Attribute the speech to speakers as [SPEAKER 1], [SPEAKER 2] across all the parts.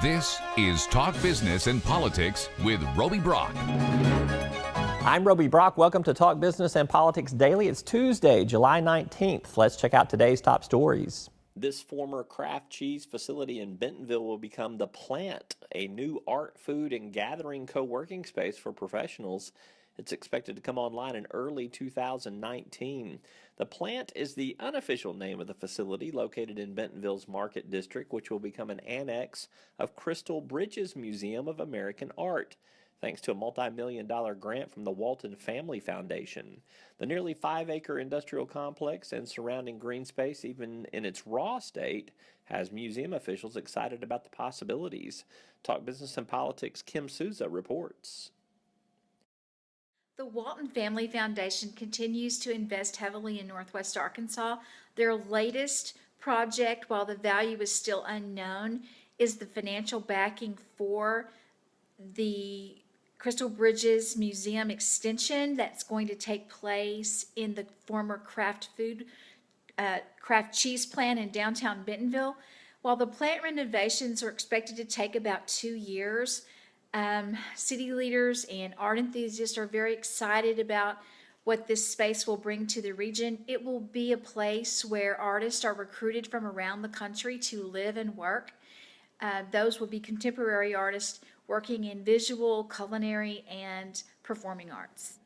[SPEAKER 1] This is Talk Business and Politics with Roby Brock.
[SPEAKER 2] I'm Roby Brock. Welcome to Talk Business and Politics Daily. It's Tuesday, July 19th. Let's check out today's top stories. This former Kraft cheese facility in Bentonville will become The Plant, a new art, food, and gathering co-working space for professionals. It's expected to come online in early 2019. The Plant is the unofficial name of the facility located in Bentonville's Market District, which will become an annex of Crystal Bridges Museum of American Art, thanks to a multi-million-dollar grant from the Walton Family Foundation. The nearly 5-acre industrial complex and surrounding green space, even in its raw state, has museum officials excited about the possibilities. Talk Business and Politics' Kim Souza reports.
[SPEAKER 3] The Walton Family Foundation continues to invest heavily in Northwest Arkansas. Their latest project, while the value is still unknown, is the financial backing for the Crystal Bridges Museum extension that's going to take place in the former Kraft cheese plant in downtown Bentonville. While the plant renovations are expected to take about 2 years, city leaders and art enthusiasts are very excited about what this space will bring to the region. It will be a place where artists are recruited from around the country to live and work. Those will be contemporary artists working in visual, culinary, and performing arts.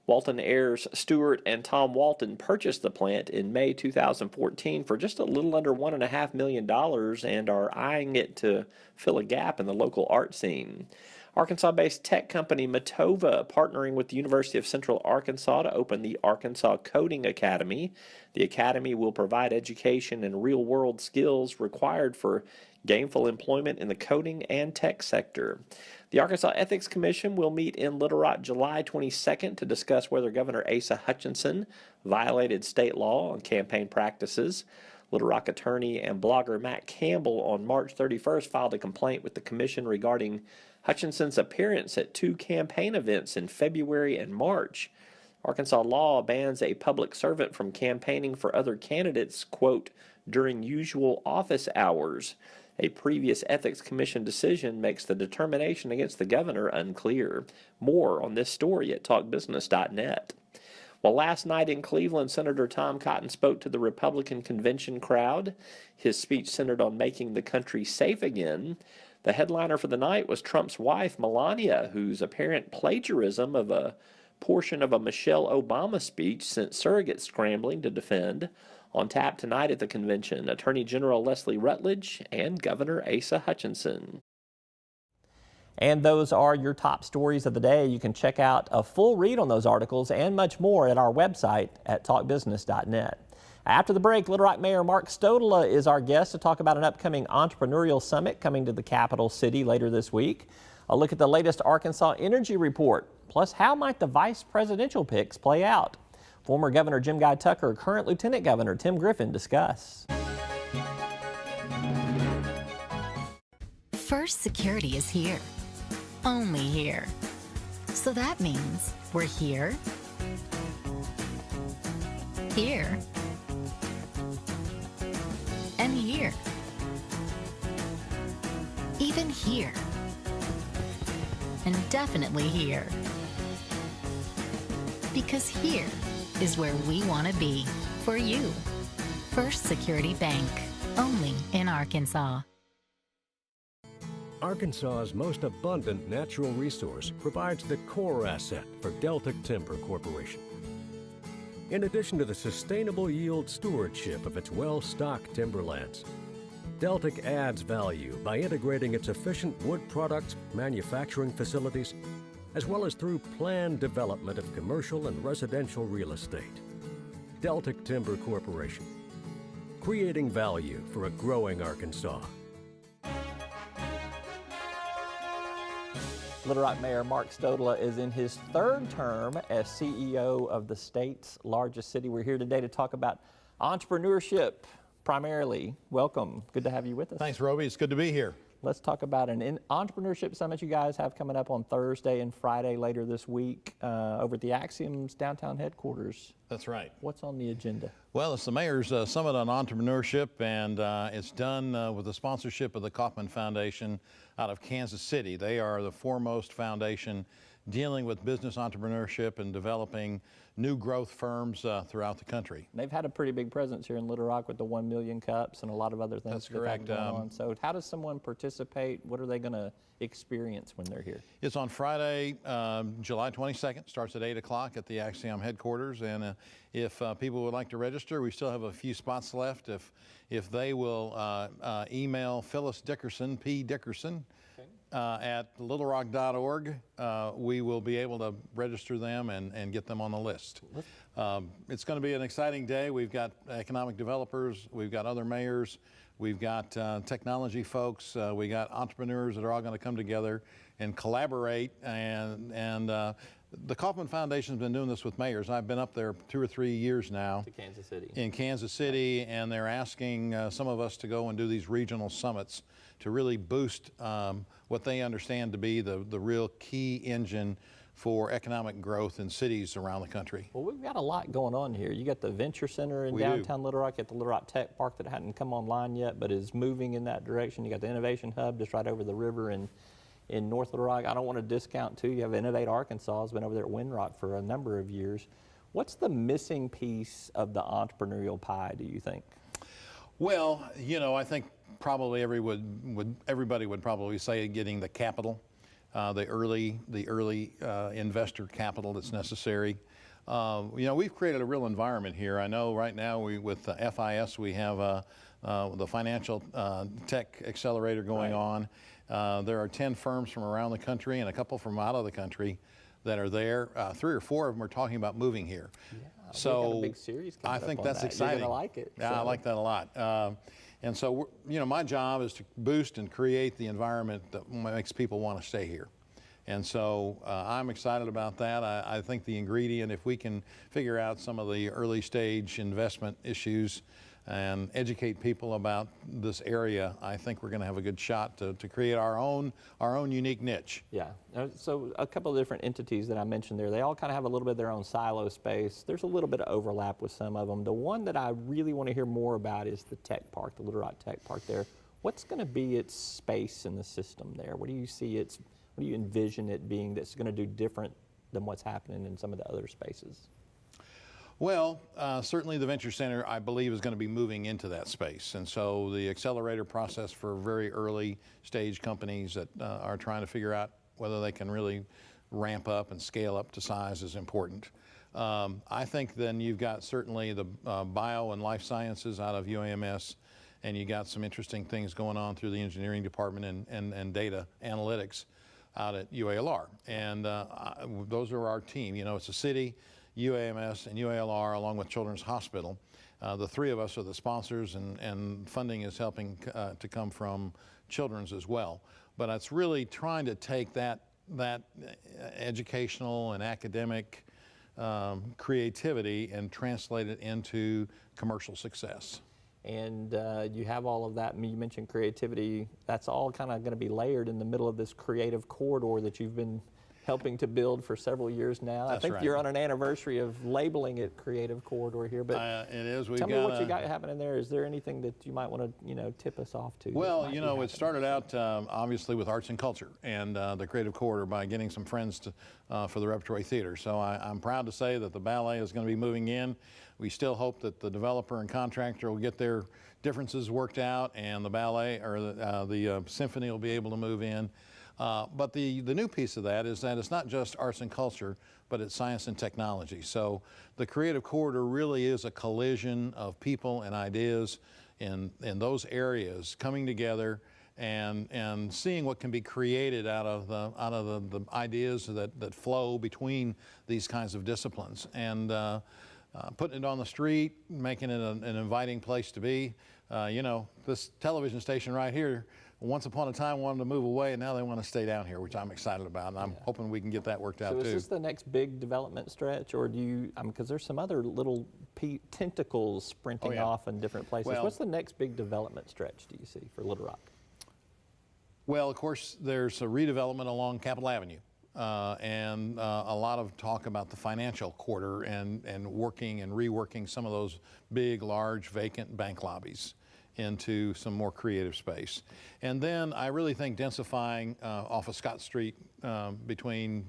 [SPEAKER 2] Walton heirs Stuart and Tom Walton purchased the plant in May 2014 for just a little under $1.5 million and are eyeing it to fill a gap in the local art scene. Arkansas-based tech company Matova partnering with the University of Central Arkansas to open the Arkansas Coding Academy. The academy will provide education and real-world skills required for gainful employment in the coding and tech sector. The Arkansas Ethics Commission will meet in Little Rock July 22nd to discuss whether Governor Asa Hutchinson violated state law on campaign practices. Little Rock attorney and blogger Matt Campbell on March 31st filed a complaint with the commission regarding Hutchinson's appearance at 2 campaign events in February and March. Arkansas law bans a public servant from campaigning for other candidates, quote, during usual office hours. A previous Ethics Commission decision makes the determination against the governor unclear. More on this story at talkbusiness.net. Well, last night in Cleveland, Senator Tom Cotton spoke to the Republican convention crowd. His speech centered on making the country safe again. The headliner for the night was Trump's wife, Melania, whose apparent plagiarism of a portion of a Michelle Obama speech sent surrogates scrambling to defend. On tap tonight at the convention, Attorney General Leslie Rutledge and Governor Asa Hutchinson. And those are your top stories of the day. You can check out a full read on those articles and much more at our website at talkbusiness.net. After the break, Little Rock Mayor Mark Stodola is our guest to talk about an upcoming entrepreneurial summit coming to the capital city later this week. A look at the latest Arkansas energy report. Plus, how might the vice presidential picks play out? Former Governor Jim Guy Tucker, current Lieutenant Governor Tim Griffin discuss.
[SPEAKER 4] First Security is here. Only here. So that means we're here, here, and here. Even here. And definitely here. Because here is where we want to be for you. First Security Bank, only in Arkansas.
[SPEAKER 5] Arkansas's most abundant natural resource provides the core asset for Deltic Timber Corporation. In addition to the sustainable yield stewardship of its well-stocked timberlands, Deltic adds value by integrating its efficient wood products manufacturing facilities as well as through planned development of commercial and residential real estate. Deltic Timber Corporation, creating value for a growing Arkansas.
[SPEAKER 2] Little Rock Mayor Mark Stodola is in his 3rd term as CEO of the state's largest city. We're here today to talk about entrepreneurship primarily. Welcome. Good to have you with us.
[SPEAKER 6] Thanks, Roby. It's good to be here.
[SPEAKER 2] Let's talk about an entrepreneurship summit you guys have coming up on Thursday and Friday later this week over at the Axiom's downtown headquarters.
[SPEAKER 6] That's right.
[SPEAKER 2] What's on the agenda?
[SPEAKER 6] Well, it's the Mayor's Summit on Entrepreneurship, and it's done with the sponsorship of the Kauffman Foundation out of Kansas City. They are the foremost foundation dealing with business entrepreneurship and developing new growth firms throughout the country.
[SPEAKER 2] They've had a pretty big presence here in Little Rock with the 1 million cups and a lot of other things.
[SPEAKER 6] That's correct.
[SPEAKER 2] Going on. So how does someone participate? What are they going to experience when they're here?
[SPEAKER 6] It's on Friday, July 22nd, starts at 8 o'clock at the Axiom headquarters, and if people would like to register, we still have a few spots left. If they will email Phyllis Dickerson, P. Dickerson, at littlerock.org, we will be able to register them and get them on the list. It's going to be an exciting day. We've got economic developers, we've got other mayors, we've got technology folks, we got entrepreneurs that are all going to come together and collaborate. And the Kauffman Foundation has been doing this with mayors. I've been up there 2 or 3 years now.
[SPEAKER 2] To Kansas City.
[SPEAKER 6] In Kansas City, and they're asking some of us to go and do these regional summits to really boost what they understand to be the real key engine for economic growth in cities around the country.
[SPEAKER 2] Well, we've got a lot going on here. You got the Venture Center in downtown Little Rock, at the Little Rock Tech Park that hadn't come online yet, but is moving in that direction. You got the Innovation Hub just right over the river in North Little Rock. I don't want to discount, too, you have Innovate Arkansas, has been over there at Windrock for a number of years. What's the missing piece of the entrepreneurial pie, do you think?
[SPEAKER 6] Well, you know, I think probably everybody would probably say getting the capital, the early investor capital that's necessary. You know, we've created a real environment here. I know right now with FIS we have the Financial Tech Accelerator going on. There are 10 firms from around the country and a couple from out of the country that are there. 3 or 4 of them are talking about moving here. Yeah, so
[SPEAKER 2] got a big series
[SPEAKER 6] I think that's
[SPEAKER 2] that.
[SPEAKER 6] exciting.
[SPEAKER 2] You're gonna like it.
[SPEAKER 6] Yeah,
[SPEAKER 2] so.
[SPEAKER 6] I like that a lot. And so, you know, my job is to boost and create the environment that makes people want to stay here. And so I'm excited about that. I think the ingredient, if we can figure out some of the early stage investment issues and educate people about this area, I think we're going to have a good shot to create our own unique niche.
[SPEAKER 2] Yeah, so a couple of different entities that I mentioned there, they all kind of have a little bit of their own silo space. There's a little bit of overlap with some of them. The one that I really want to hear more about is the Tech Park, the Little Rock Tech Park there. What's going to be its space in the system there? What do you see what do you envision it being that's going to do different than what's happening in some of the other spaces?
[SPEAKER 6] Well, certainly the Venture Center, I believe, is going to be moving into that space. And so the accelerator process for very early stage companies that are trying to figure out whether they can really ramp up and scale up to size is important. I think then you've got certainly the bio and life sciences out of UAMS, and you got some interesting things going on through the engineering department and data analytics out at UALR. And those are our team. You know, it's a city, UAMS and UALR, along with Children's Hospital. The 3 of us are the sponsors, and funding is helping to come from Children's as well. But it's really trying to take that educational and academic creativity and translate it into commercial success.
[SPEAKER 2] And you have all of that. You mentioned creativity. That's all kind of going to be layered in the middle of this creative corridor that you've been helping to build for several years now.
[SPEAKER 6] That's
[SPEAKER 2] I think
[SPEAKER 6] right.
[SPEAKER 2] You're on an anniversary of labeling it Creative Corridor here, but
[SPEAKER 6] it is.
[SPEAKER 2] Tell me what you got happening there. Is there anything that you might want to, tip us off to?
[SPEAKER 6] Well, it started out obviously with arts and culture and the Creative Corridor by getting some friends for the Repertory Theater. So I'm proud to say that the ballet is going to be moving in. We still hope that the developer and contractor will get their differences worked out, and the ballet or the symphony will be able to move in. But the new piece of that is that it's not just arts and culture, but it's science and technology. So the Creative Corridor really is a collision of people and ideas in those areas coming together and seeing what can be created out of the ideas that flow between these kinds of disciplines, and putting it on the street, making it an inviting place to be. This television station right here, once upon a time wanted to move away, and now they want to stay down here, which I'm excited about, and I'm hoping we can get that worked out too.
[SPEAKER 2] So is this the next big development stretch, or do you, because there's some other little tentacles sprinting off in different places.
[SPEAKER 6] Well,
[SPEAKER 2] what's the next big development stretch do you see for Little Rock?
[SPEAKER 6] Well, of course, there's a redevelopment along Capitol Avenue. And a lot of talk about the financial quarter and working and reworking some of those big, large, vacant bank lobbies into some more creative space. And then I really think densifying off of Scott Street between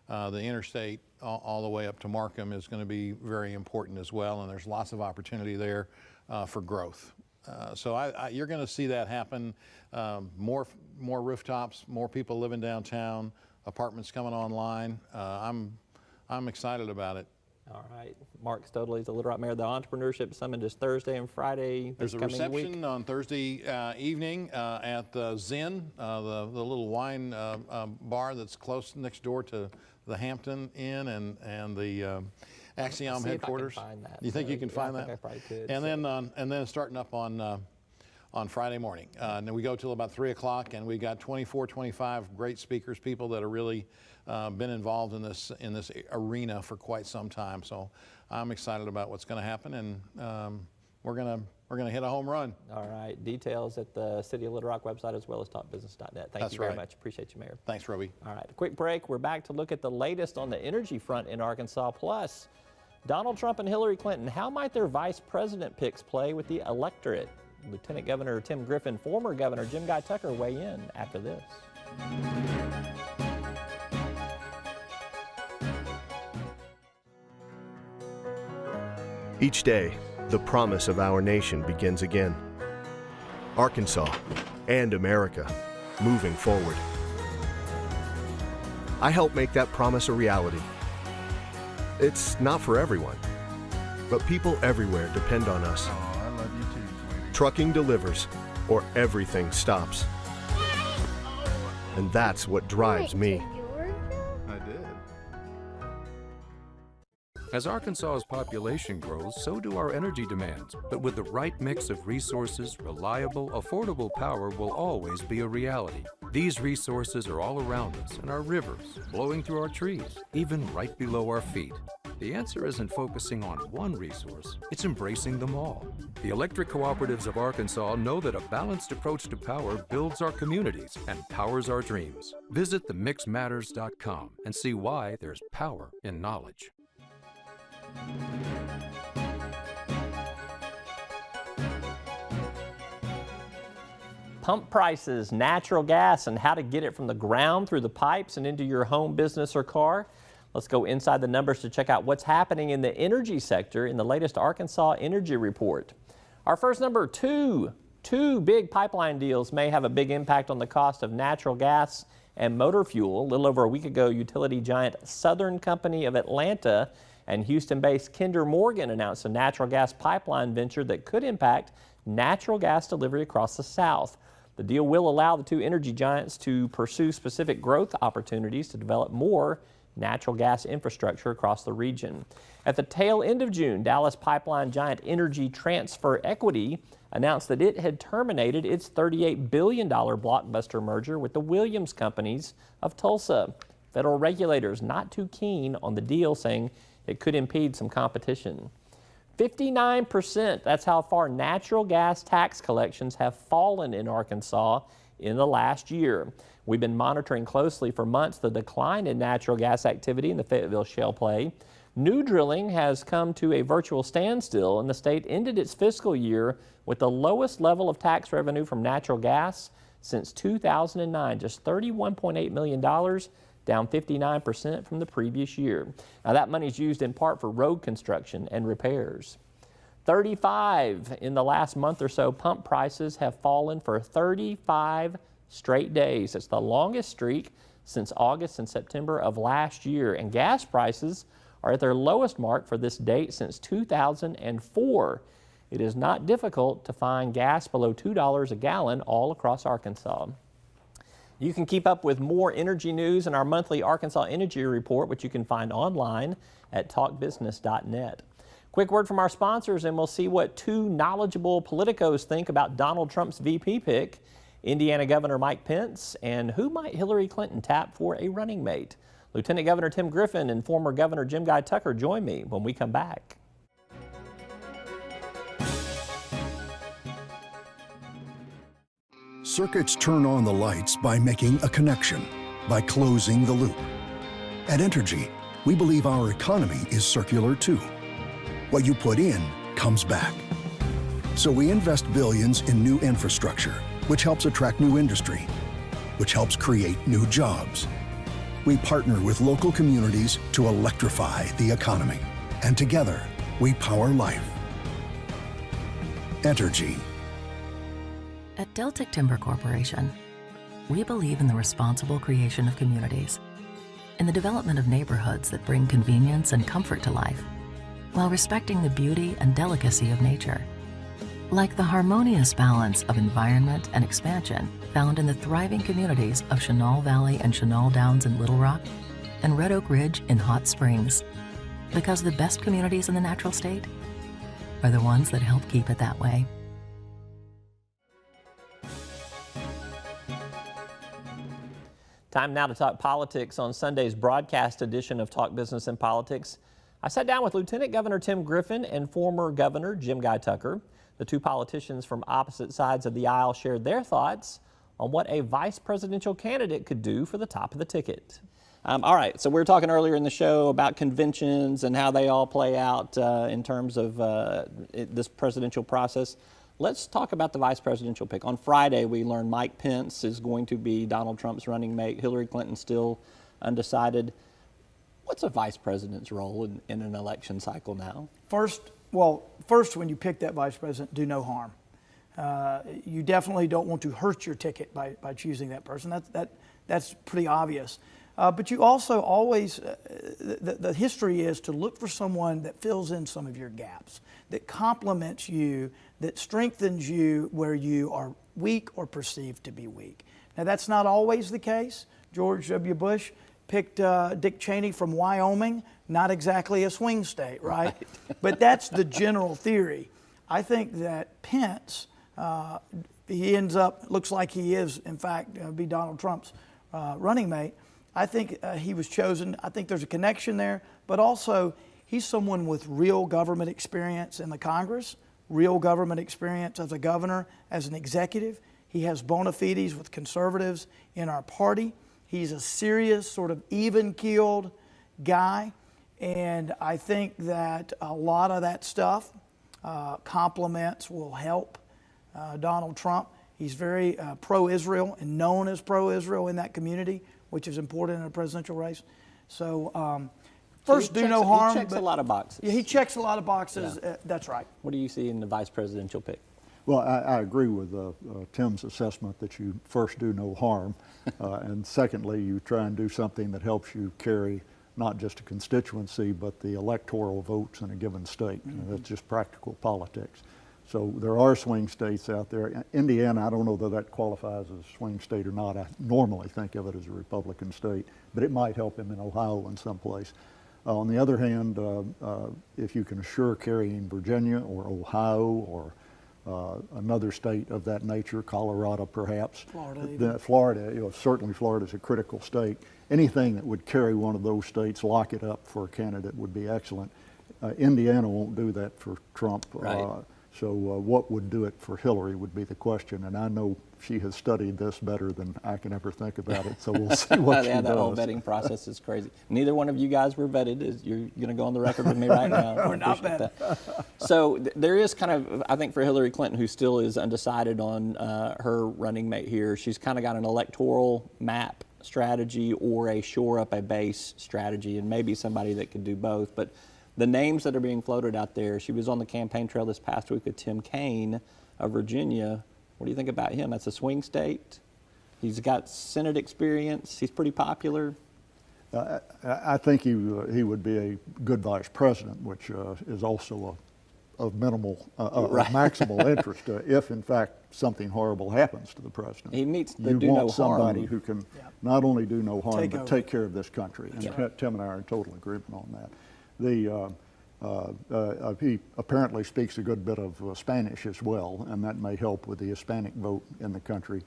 [SPEAKER 6] the interstate all the way up to Markham is going to be very important as well, and there's lots of opportunity there for growth. So you're going to see that happen. More rooftops, more people living downtown, apartments coming online. I'm excited about it.
[SPEAKER 2] All right. Mark Stodley is the Little Rock Mayor. The Entrepreneurship Summit is Thursday and Friday this coming week.
[SPEAKER 6] There's a reception on Thursday evening at the Zen, the little wine bar that's close next door to the Hampton Inn and the Axiom headquarters. You think you can find that?
[SPEAKER 2] I think I probably could.
[SPEAKER 6] And then starting up on Friday morning. And then we go till about 3 o'clock, and we got 25 great speakers, people that are really been involved in this arena for quite some time. So I'm excited about what's going to happen, and we're gonna hit a home run.
[SPEAKER 2] All right. Details at the City of Little Rock website as well as talkbusiness.net. Thank you very much. Appreciate you, Mayor.
[SPEAKER 6] Thanks, Roby.
[SPEAKER 2] All right. A quick break. We're back to look at the latest on the energy front in Arkansas. Plus, Donald Trump and Hillary Clinton, how might their vice president picks play with the electorate? Lieutenant Governor Tim Griffin, former Governor Jim Guy Tucker weigh in after this.
[SPEAKER 7] Each day, the promise of our nation begins again. Arkansas and America moving forward. I help make that promise a reality. It's not for everyone, but people everywhere depend on us.
[SPEAKER 8] Oh, I love you too, sweetie.
[SPEAKER 7] Trucking delivers, or everything stops. And that's what drives me.
[SPEAKER 8] I did.
[SPEAKER 9] As Arkansas's population grows, so do our energy demands. But with the right mix of resources, reliable, affordable power will always be a reality. These resources are all around us in our rivers, blowing through our trees, even right below our feet. The answer isn't focusing on one resource, it's embracing them all. The electric cooperatives of Arkansas know that a balanced approach to power builds our communities and powers our dreams. Visit themixmatters.com and see why there's power in knowledge.
[SPEAKER 2] Pump prices, natural gas, and how to get it from the ground through the pipes and into your home, business, or car. Let's go inside the numbers to check out what's happening in the energy sector in the latest Arkansas Energy Report. Our first number, two big pipeline deals may have a big impact on the cost of natural gas and motor fuel. A little over a week ago, utility giant Southern Company of Atlanta and Houston-based Kinder Morgan announced a natural gas pipeline venture that could impact natural gas delivery across the South. The deal will allow the two energy giants to pursue specific growth opportunities to develop more natural gas infrastructure across the region. At the tail end of June, Dallas pipeline giant Energy Transfer Equity announced that it had terminated its $38 billion blockbuster merger with the Williams Companies of Tulsa. Federal regulators not too keen on the deal, saying it could impede some competition. 59%, that's how far natural gas tax collections have fallen in Arkansas in the last year. We've been monitoring closely for months the decline in natural gas activity in the Fayetteville shale play. New drilling has come to a virtual standstill, and the state ended its fiscal year with the lowest level of tax revenue from natural gas since 2009, just $31.8 million, down 59% from the previous year. Now that money is used in part for road construction and repairs. 35 in the last month or so, pump prices have fallen for 35 straight days. It's the longest streak since August and September of last year, and gas prices are at their lowest mark for this date since 2004. It is not difficult to find gas below $2 a gallon all across Arkansas. You can keep up with more energy news in our monthly Arkansas Energy Report, which you can find online at talkbusiness.net. Quick word from our sponsors, and we'll see what two knowledgeable politicos think about Donald Trump's VP pick, Indiana Governor Mike Pence, and who might Hillary Clinton tap for a running mate. Lieutenant Governor Tim Griffin and former Governor Jim Guy Tucker join me when we come back.
[SPEAKER 10] Circuits turn on the lights by making a connection, by closing the loop. At Entergy, we believe our economy is circular too. What you put in comes back. So we invest billions in new infrastructure, which helps attract new industry, which helps create new jobs. We partner with local communities to electrify the economy. And together, we power life. Entergy.
[SPEAKER 11] At Deltic Timber Corporation, we believe in the responsible creation of communities, in the development of neighborhoods that bring convenience and comfort to life, while respecting the beauty and delicacy of nature. Like the harmonious balance of environment and expansion found in the thriving communities of Chenal Valley and Chenal Downs in Little Rock, and Red Oak Ridge in Hot Springs. Because the best communities in the natural state are the ones that help keep it that way.
[SPEAKER 2] Time now to talk politics on Sunday's broadcast edition of Talk Business and Politics. I sat down with Lieutenant Governor Tim Griffin and former Governor Jim Guy Tucker. The two politicians from opposite sides of the aisle shared their thoughts on what a vice presidential candidate could do for the top of the ticket. All right, so we were talking earlier in the show about conventions and how they all play out in terms of this presidential process. Let's talk about the vice presidential pick. On Friday, we learned Mike Pence is going to be Donald Trump's running mate. Hillary Clinton still undecided. What's a vice president's role in an election cycle now?
[SPEAKER 12] First, when you pick that vice president, do no harm. You definitely don't want to hurt your ticket by choosing that person. That's pretty obvious. But you also always, the history is to look for someone that fills in some of your gaps, that complements you, that strengthens you where you are weak or perceived to be weak. Now, that's not always the case. George W. Bush picked Dick Cheney from Wyoming, not exactly a swing state, right? But that's the general theory. I think that Pence, he ends up, looks like he is, in fact, be Donald Trump's running mate. I think he was chosen. I think there's a connection there, but also he's someone with real government experience in the Congress, real government experience as a governor, as an executive. He has bona fides with conservatives in our party. He's a serious, sort of even-keeled guy, and I think that a lot of that stuff, compliments, will help Donald Trump. He's very pro-Israel and known as pro-Israel in that community, which is important in a presidential race. So first, do no harm.
[SPEAKER 2] He checks a lot of boxes.
[SPEAKER 12] Yeah, he checks a lot of boxes.
[SPEAKER 2] Yeah.
[SPEAKER 12] That's right.
[SPEAKER 2] What do you see in the vice presidential pick?
[SPEAKER 8] Well, I agree with Tim's assessment that you first do no harm, and secondly, you try and do something that helps you carry not just a constituency, but the electoral votes in a given state. Mm-hmm. That's just practical politics. So there are swing states out there. Indiana, I don't know that qualifies as a swing state or not. I normally think of it as a Republican state, but it might help him in Ohio in some place. On the other hand, if you can assure carrying Virginia or Ohio or another state of that nature, Colorado perhaps, Florida, certainly Florida is a critical state. Anything that would carry one of those states, lock it up for a candidate would be excellent. Indiana won't do that for Trump.
[SPEAKER 2] Right.
[SPEAKER 8] So what would do it for Hillary would be the question, and I know she has studied this better than I can ever think about it, so we'll see what she does.
[SPEAKER 2] That whole vetting process is crazy. Neither one of you guys were vetted. You're going to go on the record with me right now.
[SPEAKER 12] We're not vetted.
[SPEAKER 2] So there is kind of, I think for Hillary Clinton, who still is undecided on her running mate here, she's kind of got an electoral map strategy or a shore up a base strategy, and maybe somebody that could do both. But the names that are being floated out there, she was on the campaign trail this past week with Tim Kaine of Virginia. What do you think about him? That's a swing state. He's got Senate experience. He's pretty popular.
[SPEAKER 8] I think he would be a good vice president, which is also of minimal,
[SPEAKER 2] right.
[SPEAKER 8] of maximal interest if, in fact, something horrible happens to the president.
[SPEAKER 2] He meets the
[SPEAKER 8] you
[SPEAKER 2] do
[SPEAKER 8] want
[SPEAKER 2] no
[SPEAKER 8] somebody
[SPEAKER 2] harm.
[SPEAKER 8] who can not only do no harm, but take care of this country. And
[SPEAKER 2] Yeah.
[SPEAKER 8] Tim and I are in total agreement on that. He apparently speaks a good bit of Spanish as well, and that may help with the Hispanic vote in the country.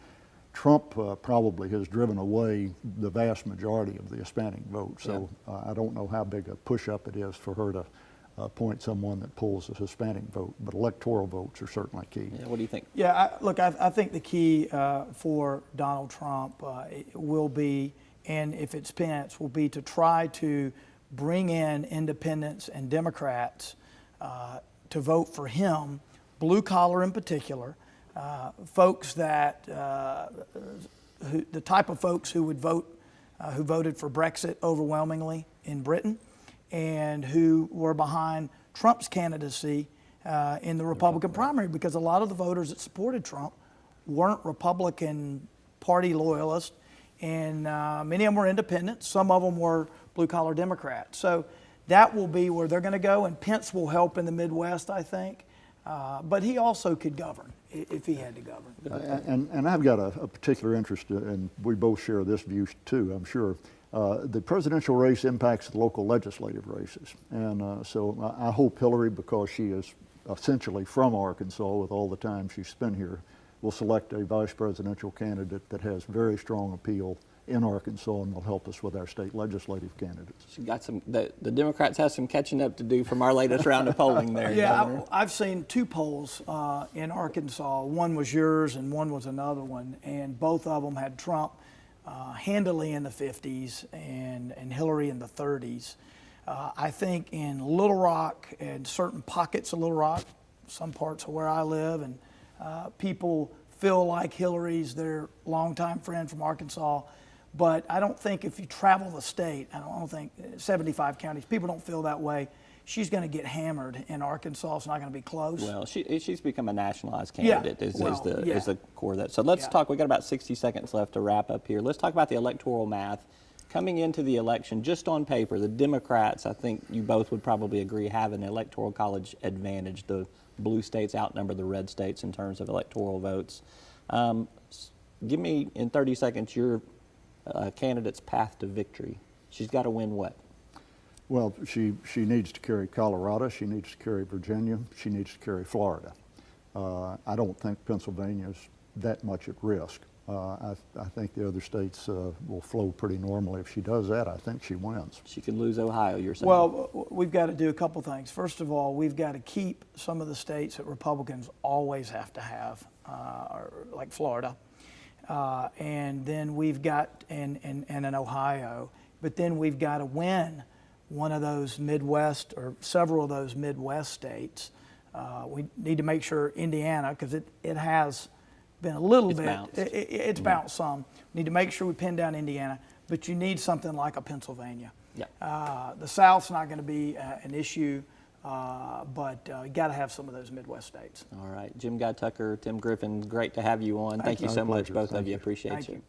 [SPEAKER 8] Trump probably has driven away the vast majority of the Hispanic vote, so I don't know how big a push-up it is for her to appoint someone that pulls the Hispanic vote, but electoral votes are certainly key.
[SPEAKER 2] Yeah, what do you think?
[SPEAKER 12] Yeah, look, I think the key for Donald Trump will be, and if it's Pence, will be to try to bring in independents and Democrats to vote for him, blue collar in particular, folks that, the type of folks who would vote, who voted for Brexit overwhelmingly in Britain, and who were behind Trump's candidacy in the Republican primary, because a lot of the voters that supported Trump weren't Republican Party loyalists, and many of them were independents. Some of them were blue-collar Democrats. So that will be where they're going to go, and Pence will help in the Midwest, I think. But he also could govern if he had to govern.
[SPEAKER 8] And I've got a particular interest, and we both share this view too, I'm sure. The presidential race impacts the local legislative races. And so I hope Hillary, because she is essentially from Arkansas with all the time she's spent here, will select a vice presidential candidate that has very strong appeal in Arkansas and will help us with our state legislative candidates.
[SPEAKER 2] She got some. The Democrats have some catching up to do from our latest round of polling there.
[SPEAKER 12] Yeah, I've seen two polls in Arkansas. One was yours and one was another one, and both of them had Trump handily in the 50s and Hillary in the 30s. I think in Little Rock and certain pockets of Little Rock, some parts of where I live, and people feel like Hillary's their longtime friend from Arkansas. But I don't think if you travel the state, I don't think 75 counties, people don't feel that way. She's going to get hammered in Arkansas. It's not going to be close.
[SPEAKER 2] Well, she's become a nationalized candidate is the core of that. So let's talk. We've got about 60 seconds left to wrap up here. Let's talk about the electoral math. Coming into the election, just on paper, the Democrats, I think you both would probably agree, have an electoral college advantage. The blue states outnumber the red states in terms of electoral votes. Give me, in 30 seconds, your candidate's path to victory. She's got to win what?
[SPEAKER 8] Well, she needs to carry Colorado, she needs to carry Virginia, she needs to carry Florida. I don't think Pennsylvania is that much at risk. I think the other states will flow pretty normally. If she does that, I think she wins.
[SPEAKER 2] She could lose Ohio, you're saying?
[SPEAKER 12] Well, we've got to do a couple things. First of all, we've got to keep some of the states that Republicans always have to have, like Florida. And then we've got, and in Ohio, but then we've got to win one of those Midwest or several of those Midwest states. We need to make sure Indiana, because it has been a little bit, it's bounced some. We need to make sure we pin down Indiana, but you need something like a Pennsylvania.
[SPEAKER 2] Yeah.
[SPEAKER 12] The South's not going to be an issue, but you got to have some of those Midwest states.
[SPEAKER 2] All right. Jim Guy Tucker, Tim Griffin, great to have you on. Thank you so much, both of you. Appreciate you.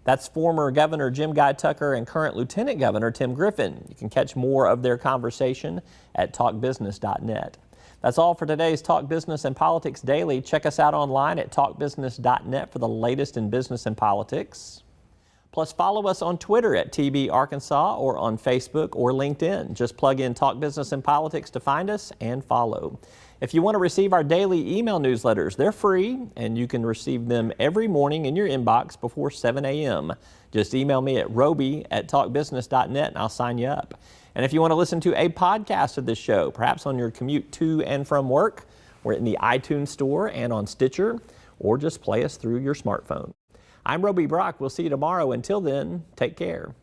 [SPEAKER 2] That's former Governor Jim Guy Tucker and current Lieutenant Governor Tim Griffin. You can catch more of their conversation at talkbusiness.net. That's all for today's Talk Business and Politics Daily. Check us out online at talkbusiness.net for the latest in business and politics. Plus, follow us on Twitter at TB Arkansas or on Facebook or LinkedIn. Just plug in Talk Business and Politics to find us and follow. If you want to receive our daily email newsletters, they're free and you can receive them every morning in your inbox before 7 a.m. Just email me at roby@talkbusiness.net and I'll sign you up. And if you want to listen to a podcast of this show, perhaps on your commute to and from work, we're in the iTunes Store and on Stitcher, or just play us through your smartphone. I'm Roby Brock. We'll see you tomorrow. Until then, take care.